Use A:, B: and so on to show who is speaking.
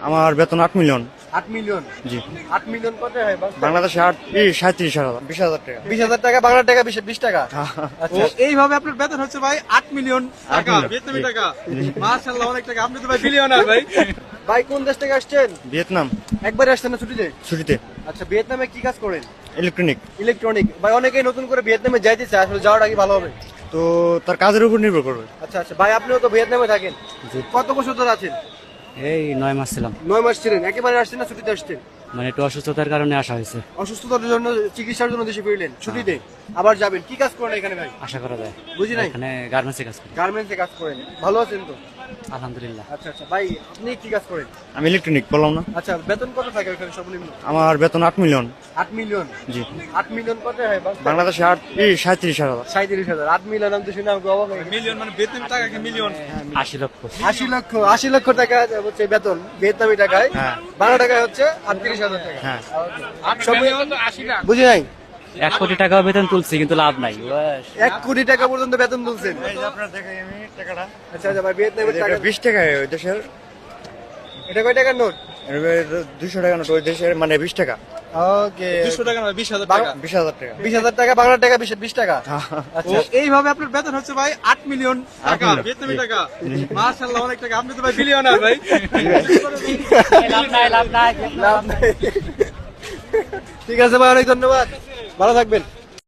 A: আমার বেতন 8 million.
B: 8 million?
A: জি।
B: 8 million কত হয়
A: বাংলাদেশে 37,000 20,000 টাকা।
B: 20,000 টাকা, বাংলা টাকা 20 টাকা। আচ্ছা,
C: এইভাবে আপনার বেতন হচ্ছে ভাই 8 মিলিয়ন টাকা, ভিয়েতনামি টাকা। মাশাআল্লাহ, অনেক টাকা। আপনি তো ভাই বিলিয়নার ভাই।
B: ভাই কোন দেশ থেকে আসছেন?
A: ভিয়েতনাম।
B: একবারে আসছেন না ছুটিতে?
A: ছুটিতে।
B: আচ্ছা, ভিয়েতনামে কি কাজ করেন?
A: ইলেকট্রনিক।
B: ভাই অনেকেই নতুন করে ভিয়েতনামে যাইতে চায়, আসলে যাওয়াটা কি ভালো হবে?
A: তো তার কাজের উপর নির্ভর করবে।
B: আচ্ছা আচ্ছা, ভাই আপনিও তো ভিয়েতনামে থাকেন, কত বছর ধরে আছেন?
D: এই 9 মাস ছিলাম।
B: 9 মাস ছিলেন। একেবারে আসছেন না ছুটিতে আসছেন?
D: মানে একটু অসুস্থতার কারণে আসা হয়েছে।
B: অসুস্থতার জন্য, চিকিৎসার জন্য দেশে ফিরলেন, ছুটিতে আবার যাবেন। কি কাজ করেন এখানে ভাই?
D: আশা করা যায়।
B: বুঝি নাই।
D: এখানে গার্মেন্টসে কাজ করি।
B: গার্মেন্টসে কাজ করেন, ভালো আছেন তো?
D: আলহামদুলিল্লাহ।
B: আচ্ছা আচ্ছা, ভাই আপনি কি কাজ করেন?
A: আমি ইলেকট্রনিক বললাম না।
B: আচ্ছা, বেতন কত থাকে ওখানে সর্বনিম্ন?
A: আমার বেতন 8 মিলিয়ন।
B: 8 মিলিয়ন?
A: জি।
B: 8 মিলিয়ন কত হয়
A: বাংলাদেশে 37,000।
B: 37,000। 8 মিলিয়ন আমি তো শুনে আমাকে অবাক হয়ে গেছি।
C: মিলিয়ন মানে ভিয়েতনামি টাকা কি মিলিয়ন?
D: 80 লক্ষ।
B: 80 লক্ষ টাকা হচ্ছে বেতন ভিয়েতনামি টাকায়।
A: হ্যাঁ।
B: বাংলা টাকায় হচ্ছে 38,000 টাকা।
A: হ্যাঁ।
C: 8 মিলিয়ন তো 80 লাখ।
B: বুঝি নাই।
D: 1 কোটি টাকা বেতন তুলছি কিন্তু লাভ নাই।
B: 1 কোটি টাকা পর্যন্ত বেতন তুলছেন?
A: এই যে আপনারা দেখেন আমি টাকাটা।
B: আচ্ছা আচ্ছা ভাই, ভিয়েতনামের টাকা
A: 20 টাকা ওই দেশের।
B: এটা কয় টাকার নোট?
A: 200 টাকা নোট ওই দেশের, মানে 20 টাকা।
B: ওকে,
C: 200 টাকা না 20,000 টাকা।
A: 20,000 টাকা।
B: 20,000 টাকা, বাংলা টাকা 20 টাকা। আচ্ছা,
C: এইভাবে আপনার বেতন হচ্ছে ভাই 8 মিলিয়ন টাকা,
A: মিলিয়ন।
C: ভিয়েতনামি টাকা। মাশাআল্লাহ, অনেক টাকা। আপনি তো ভাই বিলিয়নার ভাই।
D: লাভ নাই, লাভ নাই।
B: লাভ নাই। ঠিক আছে ভাই, অনেক ধন্যবাদ, ভালো থাকবেন।